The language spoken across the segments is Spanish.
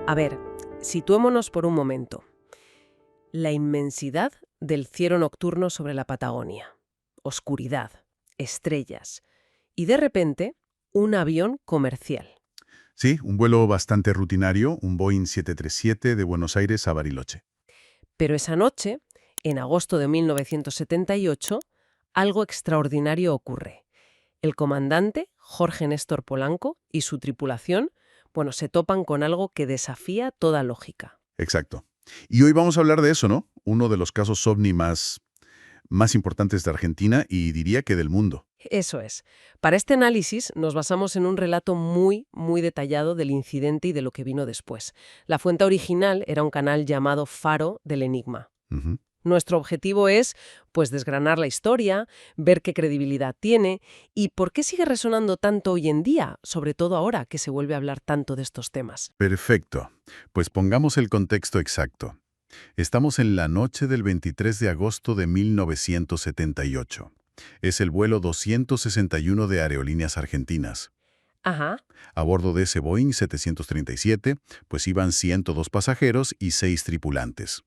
A ver, situémonos por un momento. La inmensidad del cielo nocturno sobre la Patagonia. Oscuridad, estrellas. Y de repente, un avión comercial. Sí, un vuelo bastante rutinario, un Boeing 737 de Buenos Aires a Bariloche. Pero esa noche, en agosto de 1978, algo extraordinario ocurre. El comandante, Jorge Néstor Polanco, y su tripulación, se topan con algo que desafía toda lógica. Exacto. Y hoy vamos a hablar de eso, ¿no? Uno de los casos OVNI más importantes de Argentina y diría que del mundo. Eso es. Para este análisis nos basamos en un relato muy, muy detallado del incidente y de lo que vino después. La fuente original era un canal llamado Faro del Enigma. Ujú. Nuestro objetivo es, desgranar la historia, ver qué credibilidad tiene y por qué sigue resonando tanto hoy en día, sobre todo ahora que se vuelve a hablar tanto de estos temas. Perfecto. Pues pongamos el contexto exacto. Estamos en la noche del 23 de agosto de 1978. Es el vuelo 261 de Aerolíneas Argentinas. Ajá. A bordo de ese Boeing 737, pues iban 102 pasajeros y 6 tripulantes.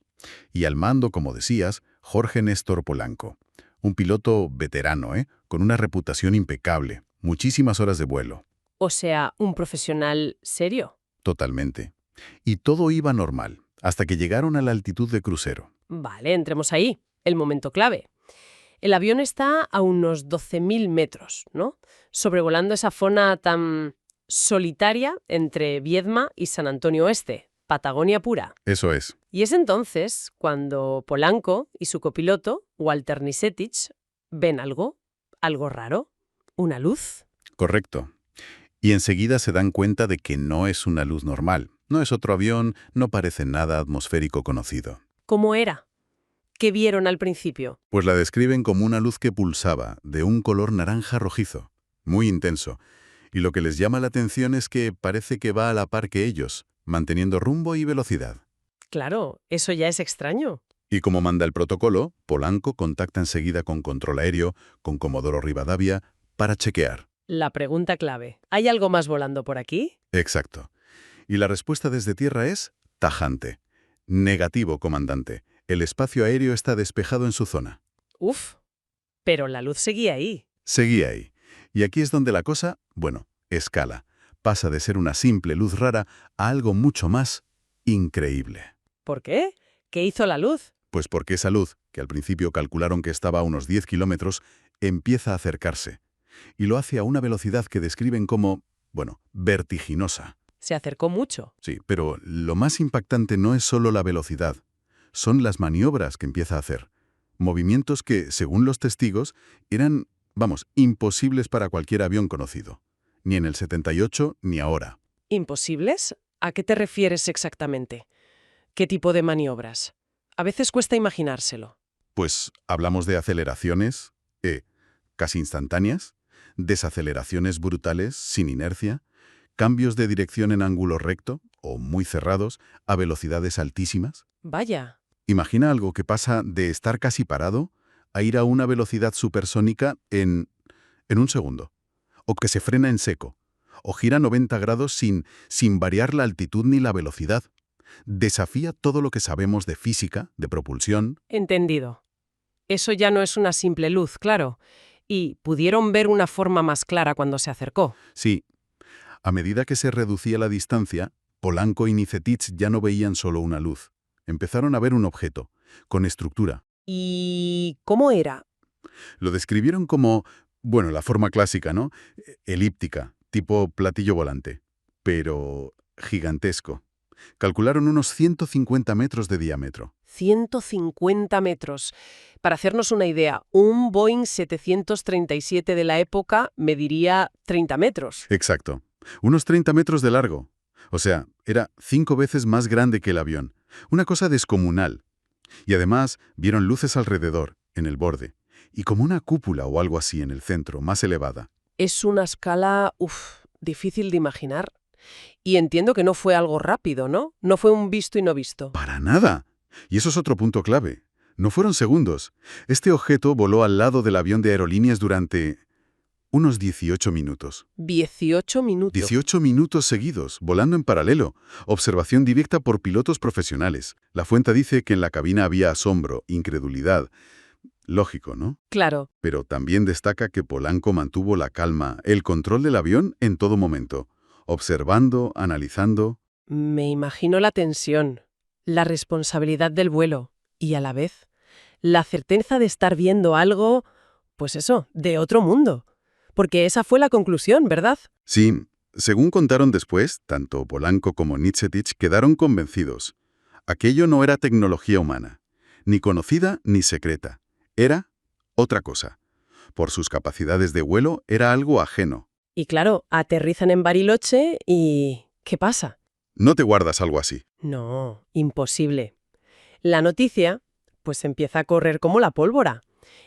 Y al mando, como decías, Jorge Néstor Polanco. Un piloto veterano, con una reputación impecable, muchísimas horas de vuelo. O sea, un profesional serio. Totalmente. Y todo iba normal, hasta que llegaron a la altitud de crucero. Vale, entremos ahí. El momento clave. El avión está a unos 12.000 metros, ¿no? Sobrevolando esa zona tan solitaria entre Viedma y San Antonio Oeste, Patagonia pura. Eso es. Y es entonces cuando Polanco y su copiloto, Walter Nisetich, ven algo raro, una luz. Correcto. Y enseguida se dan cuenta de que no es una luz normal. No es otro avión, no parece nada atmosférico conocido. ¿Cómo era? ¿Qué vieron al principio? Pues la describen como una luz que pulsaba, de un color naranja rojizo, muy intenso. Y lo que les llama la atención es que parece que va a la par que ellos, manteniendo rumbo y velocidad. Claro, eso ya es extraño. Y como manda el protocolo, Polanco contacta enseguida con Control Aéreo, con Comodoro Rivadavia, para chequear. La pregunta clave. ¿Hay algo más volando por aquí? Exacto. Y la respuesta desde tierra es tajante. Negativo, comandante. El espacio aéreo está despejado en su zona. Uf, pero la luz seguía ahí. Seguía ahí. Y aquí es donde la cosa, escala. Pasa de ser una simple luz rara a algo mucho más increíble. ¿Por qué? ¿Qué hizo la luz? Pues porque esa luz, que al principio calcularon que estaba a unos 10 kilómetros, empieza a acercarse. Y lo hace a una velocidad que describen como, vertiginosa. Se acercó mucho. Sí, pero lo más impactante no es solo la velocidad. Son las maniobras que empieza a hacer. Movimientos que, según los testigos, eran, imposibles para cualquier avión conocido. Ni en el 78 ni ahora. ¿Imposibles? ¿A qué te refieres exactamente? ¿Qué tipo de maniobras? A veces cuesta imaginárselo. Pues hablamos de aceleraciones, casi instantáneas, desaceleraciones brutales, sin inercia, cambios de dirección en ángulo recto, o muy cerrados, a velocidades altísimas. Vaya. Imagina algo que pasa de estar casi parado a ir a una velocidad supersónica en un segundo. O que se frena en seco. O gira 90 grados sin variar la altitud ni la velocidad. Desafía todo lo que sabemos de física, de propulsión. Entendido. Eso ya no es una simple luz, claro. ¿Y pudieron ver una forma más clara cuando se acercó? Sí, a medida que se reducía la distancia, Polanco y Nisetich ya no veían solo una luz. Empezaron a ver un objeto, con estructura. ¿Y cómo era? Lo describieron como, la forma clásica, ¿no? Elíptica, tipo platillo volante, pero gigantesco. Calcularon unos 150 metros de diámetro. 150 metros. Para hacernos una idea, un Boeing 737 de la época mediría 30 metros. Exacto. Unos 30 metros de largo. O sea, era 5 veces más grande que el avión. Una cosa descomunal. Y además vieron luces alrededor, en el borde, y como una cúpula o algo así en el centro, más elevada. Es una escala, difícil de imaginar. Y entiendo que no fue algo rápido, ¿no? No fue un visto y no visto. ¡Para nada! Y eso es otro punto clave. No fueron segundos. Este objeto voló al lado del avión de aerolíneas durante Unos 18 minutos. 18 minutos. 18 minutos seguidos, volando en paralelo. Observación directa por pilotos profesionales. La fuente dice que en la cabina había asombro, incredulidad. Lógico, ¿no? Claro. Pero también destaca que Polanco mantuvo la calma, el control del avión en todo momento. Observando, analizando. Me imagino la tensión, la responsabilidad del vuelo y, a la vez, la certeza de estar viendo algo, pues eso, de otro mundo. Porque esa fue la conclusión, ¿verdad? Sí, según contaron después, tanto Polanco como Nicetic quedaron convencidos. Aquello no era tecnología humana, ni conocida ni secreta. Era otra cosa. Por sus capacidades de vuelo era algo ajeno. Y claro, aterrizan en Bariloche y... ¿qué pasa? No te guardas algo así. No, imposible. La noticia, pues empieza a correr como la pólvora,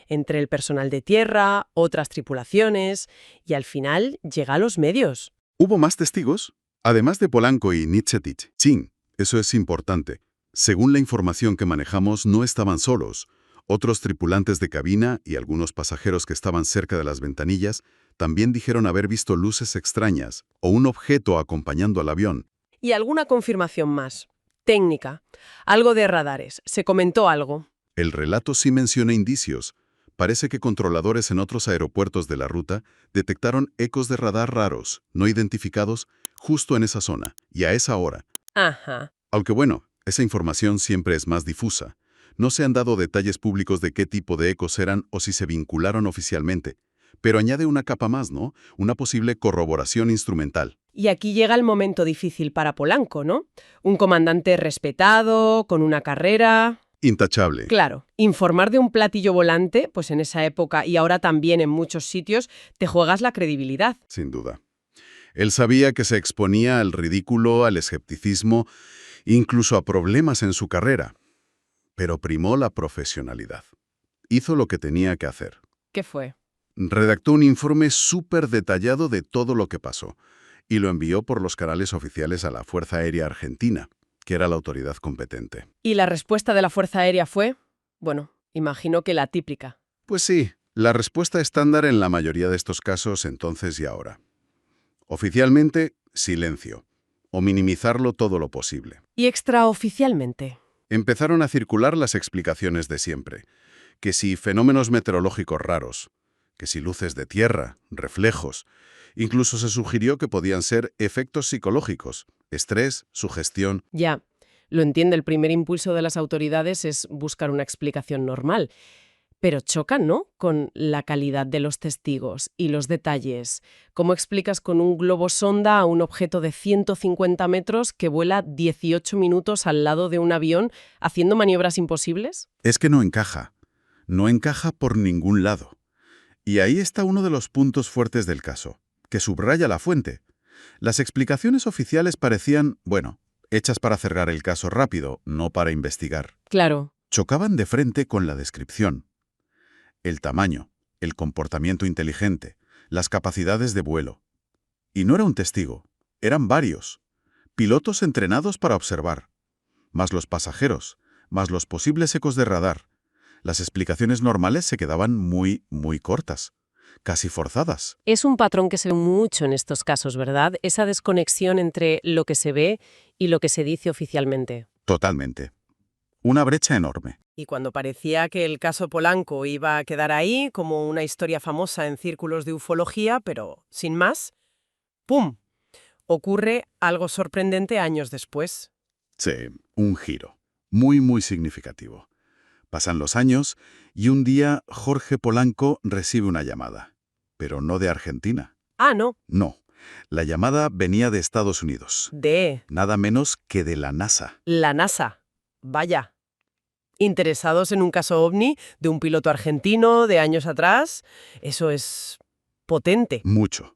entre el personal de tierra, otras tripulaciones, y al final llega a los medios. ¿Hubo más testigos? Además de Polanco y Nicetic. Sí, eso es importante. Según la información que manejamos, no estaban solos. Otros tripulantes de cabina y algunos pasajeros que estaban cerca de las ventanillas también dijeron haber visto luces extrañas o un objeto acompañando al avión. Y alguna confirmación más. Técnica. Algo de radares. Se comentó algo. El relato sí menciona indicios. Parece que controladores en otros aeropuertos de la ruta detectaron ecos de radar raros, no identificados, justo en esa zona y a esa hora. Ajá. Aunque bueno, esa información siempre es más difusa. No se han dado detalles públicos de qué tipo de ecos eran o si se vincularon oficialmente. Pero añade una capa más, ¿no? Una posible corroboración instrumental. Y aquí llega el momento difícil para Polanco, ¿no? Un comandante respetado, con una carrera... Intachable. Claro, informar de un platillo volante, pues en esa época y ahora también en muchos sitios, te juegas la credibilidad. Sin duda. Él sabía que se exponía al ridículo, al escepticismo, incluso a problemas en su carrera. Pero primó la profesionalidad. Hizo lo que tenía que hacer. ¿Qué fue? Redactó un informe súper detallado de todo lo que pasó y lo envió por los canales oficiales a la Fuerza Aérea Argentina, que era la autoridad competente. ¿Y la respuesta de la Fuerza Aérea fue? Bueno, imagino que la típica. Pues sí, la respuesta estándar en la mayoría de estos casos entonces y ahora. Oficialmente, silencio, o minimizarlo todo lo posible. ¿Y extraoficialmente? Empezaron a circular las explicaciones de siempre, que si fenómenos meteorológicos raros, que si luces de tierra, reflejos, incluso se sugirió que podían ser efectos psicológicos, estrés, sugestión. Ya, lo entiende, el primer impulso de las autoridades es buscar una explicación normal. Pero chocan, ¿no?, con la calidad de los testigos y los detalles. ¿Cómo explicas con un globo sonda a un objeto de 150 metros que vuela 18 minutos al lado de un avión haciendo maniobras imposibles? Es que no encaja. No encaja por ningún lado. Y ahí está uno de los puntos fuertes del caso, que subraya la fuente. Las explicaciones oficiales parecían, bueno, hechas para cerrar el caso rápido, no para investigar. Claro. Chocaban de frente con la descripción. El tamaño, el comportamiento inteligente, las capacidades de vuelo. Y no era un testigo, eran varios. Pilotos entrenados para observar. Más los pasajeros, más los posibles ecos de radar. Las explicaciones normales se quedaban muy cortas, casi forzadas. Es un patrón que se ve mucho en estos casos, ¿verdad? Esa desconexión entre lo que se ve y lo que se dice oficialmente. Totalmente. Una brecha enorme. Y cuando parecía que el caso Polanco iba a quedar ahí como una historia famosa en círculos de ufología, pero sin más, ¡pum!, ocurre algo sorprendente años después. Sí, un giro. Muy significativo. Pasan los años y un día Jorge Polanco recibe una llamada. Pero no de Argentina. Ah, no. No. La llamada venía de Estados Unidos. De Nada menos que de la NASA. la NASA. Vaya. Interesados en un caso ovni de un piloto argentino de años atrás. Eso es potente. Mucho.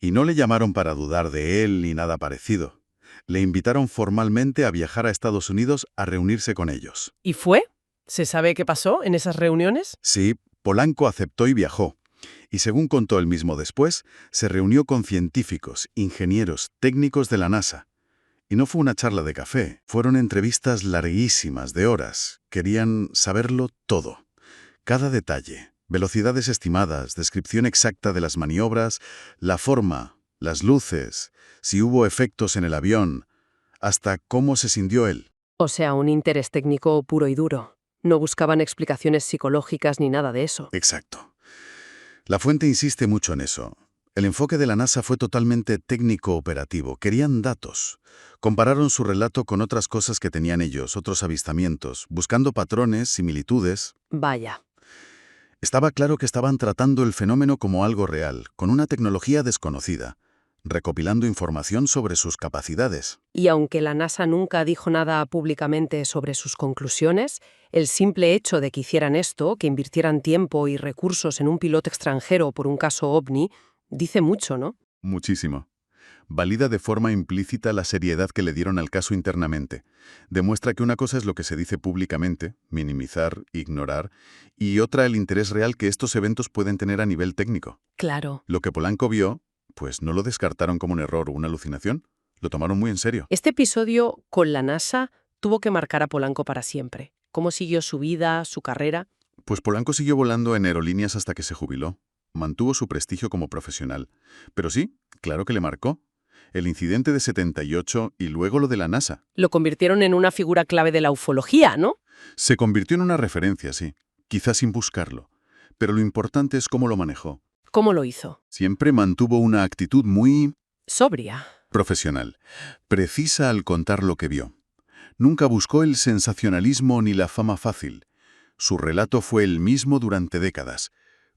Y no le llamaron para dudar de él ni nada parecido. Le invitaron formalmente a viajar a Estados Unidos a reunirse con ellos. ¿Y fue? ¿Se sabe qué pasó en esas reuniones? Sí, Polanco aceptó y viajó. Y según contó él mismo después, se reunió con científicos, ingenieros, técnicos de la NASA. Y no fue una charla de café, fueron entrevistas larguísimas de horas. Querían saberlo todo, cada detalle, Velocidades estimadas, descripción exacta de las maniobras, la forma, las luces, si hubo efectos en el avión, hasta cómo se sintió él. O sea, un interés técnico puro y duro. No buscaban explicaciones psicológicas ni nada de eso. Exacto. La fuente insiste mucho en eso. El enfoque de la NASA fue totalmente técnico-operativo. Querían datos. Compararon su relato con otras cosas que tenían ellos, otros avistamientos, buscando patrones, similitudes. Vaya. Estaba claro que estaban tratando el fenómeno como algo real, con una tecnología desconocida, recopilando información sobre sus capacidades. Y aunque la NASA nunca dijo nada públicamente sobre sus conclusiones, el simple hecho de que hicieran esto, que invirtieran tiempo y recursos en un piloto extranjero por un caso OVNI, dice mucho, ¿no? Muchísimo. Valida de forma implícita la seriedad que le dieron al caso internamente. Demuestra que una cosa es lo que se dice públicamente, minimizar, ignorar, y otra el interés real que estos eventos pueden tener a nivel técnico. Claro. Lo que Polanco vio, pues no lo descartaron como un error o una alucinación, lo tomaron muy en serio. Este episodio con la NASA tuvo que marcar a Polanco para siempre. ¿Cómo siguió su vida, su carrera? Pues Polanco siguió volando en aerolíneas hasta que se jubiló. Mantuvo su prestigio como profesional. Pero sí, claro que le marcó. El incidente de 78 y luego lo de la NASA. Lo convirtieron en una figura clave de la ufología, ¿no? Se convirtió en una referencia, sí, quizás sin buscarlo. Pero lo importante es cómo lo manejó. ¿Cómo lo hizo? Siempre mantuvo una actitud muy Sobria. profesional, precisa al contar lo que vio. Nunca buscó el sensacionalismo ni la fama fácil. Su relato fue el mismo durante décadas,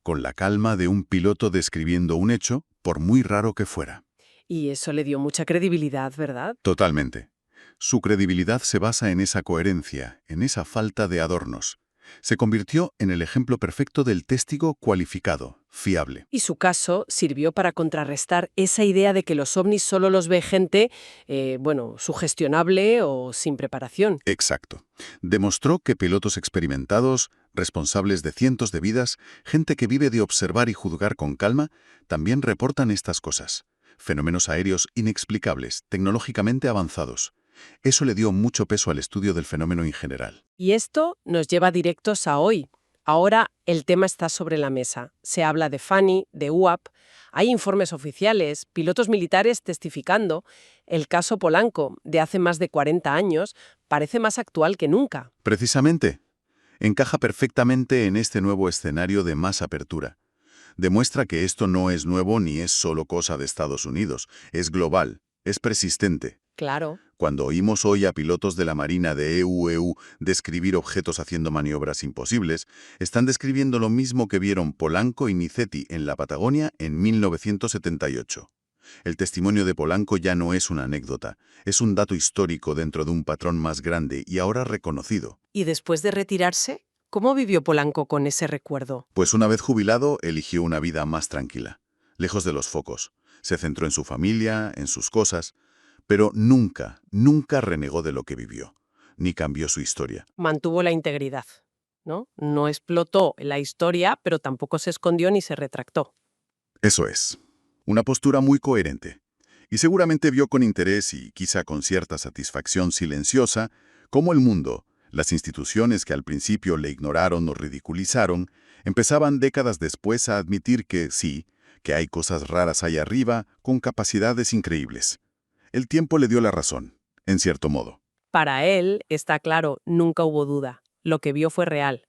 con la calma de un piloto describiendo un hecho, por muy raro que fuera. Y eso le dio mucha credibilidad, ¿verdad? Totalmente. Su credibilidad se basa en esa coherencia, en esa falta de adornos. Se convirtió en el ejemplo perfecto del testigo cualificado, fiable. Y su caso sirvió para contrarrestar esa idea de que los ovnis solo los ve gente, sugestionable o sin preparación. Exacto. Demostró que pilotos experimentados, responsables de cientos de vidas, gente que vive de observar y juzgar con calma, también reportan estas cosas. Fenómenos aéreos inexplicables, tecnológicamente avanzados. Eso le dio mucho peso al estudio del fenómeno en general. Y esto nos lleva directos a hoy. Ahora el tema está sobre la mesa. Se habla de FANI, de UAP, hay informes oficiales, pilotos militares testificando. El caso Polanco, de hace más de 40 años, parece más actual que nunca. Precisamente, encaja perfectamente en este nuevo escenario de más apertura. Demuestra que esto no es nuevo ni es solo cosa de Estados Unidos, es global, es persistente. Claro. Cuando oímos hoy a pilotos de la Marina de EU describir objetos haciendo maniobras imposibles, están describiendo lo mismo que vieron Polanco y Nicetti en la Patagonia en 1978. El testimonio de Polanco ya no es una anécdota, es un dato histórico dentro de un patrón más grande y ahora reconocido. ¿Y después de retirarse? ¿Cómo vivió Polanco con ese recuerdo? Pues una vez jubilado, eligió una vida más tranquila, lejos de los focos. Se centró en su familia, en sus cosas, pero nunca, nunca renegó de lo que vivió, ni cambió su historia. Mantuvo la integridad, ¿no? No explotó la historia, pero tampoco se escondió ni se retractó. Eso es, una postura muy coherente. Y seguramente vio con interés y quizá con cierta satisfacción silenciosa cómo el mundo, las instituciones que al principio le ignoraron o ridiculizaron, empezaban décadas después a admitir que sí, que hay cosas raras ahí arriba con capacidades increíbles. El tiempo le dio la razón, en cierto modo. Para él, está claro, nunca hubo duda. Lo que vio fue real.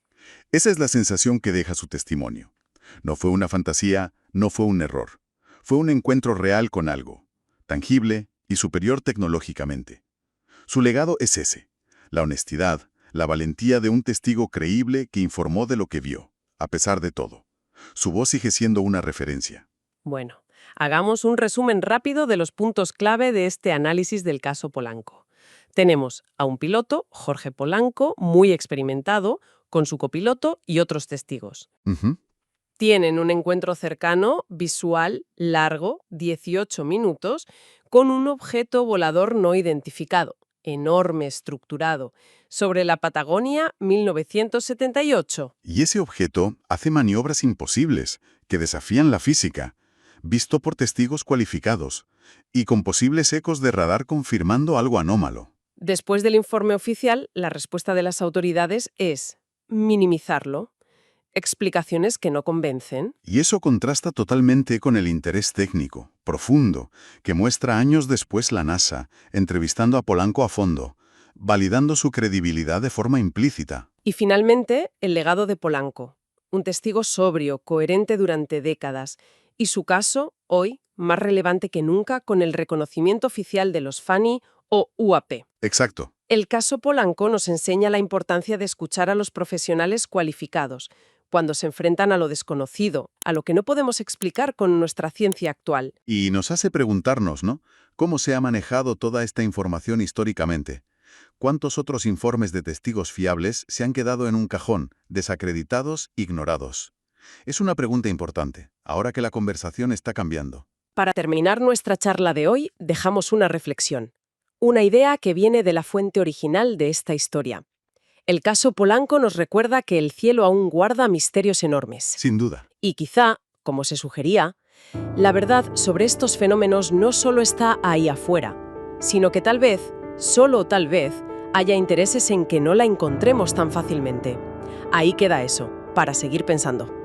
Esa es la sensación que deja su testimonio. No fue una fantasía, no fue un error. Fue un encuentro real con algo, tangible y superior tecnológicamente. Su legado es ese, la honestidad, la valentía de un testigo creíble que informó de lo que vio, a pesar de todo. Su voz sigue siendo una referencia. Bueno, hagamos un resumen rápido de los puntos clave de este análisis del caso Polanco. Tenemos a un piloto, Jorge Polanco, muy experimentado, con su copiloto y otros testigos. Ujú. Tienen un encuentro cercano, visual, largo, 18 minutos, con un objeto volador no identificado, enorme, estructurado, sobre la Patagonia 1978. Y ese objeto hace maniobras imposibles, que desafían la física, visto por testigos cualificados, y con posibles ecos de radar confirmando algo anómalo. Después del informe oficial, la respuesta de las autoridades es minimizarlo. explicaciones que no convencen. Y eso contrasta totalmente con el interés técnico, profundo, que muestra años después la NASA, entrevistando a Polanco a fondo, validando su credibilidad de forma implícita. Y finalmente, el legado de Polanco, un testigo sobrio, coherente durante décadas, y su caso, hoy, más relevante que nunca con el reconocimiento oficial de los FANI o UAP. Exacto. El caso Polanco nos enseña la importancia de escuchar a los profesionales cualificados cuando se enfrentan a lo desconocido, a lo que no podemos explicar con nuestra ciencia actual. Y nos hace preguntarnos, ¿no? ¿Cómo se ha manejado toda esta información históricamente? ¿Cuántos otros informes de testigos fiables se han quedado en un cajón, desacreditados, ignorados? Es una pregunta importante, ahora que la conversación está cambiando. Para terminar nuestra charla de hoy, dejamos una reflexión. Una idea que viene de la fuente original de esta historia. El caso Polanco nos recuerda que el cielo aún guarda misterios enormes. Sin duda. Y quizá, como se sugería, la verdad sobre estos fenómenos no solo está ahí afuera, sino que tal vez, solo tal vez, haya intereses en que no la encontremos tan fácilmente. Ahí queda eso, para seguir pensando.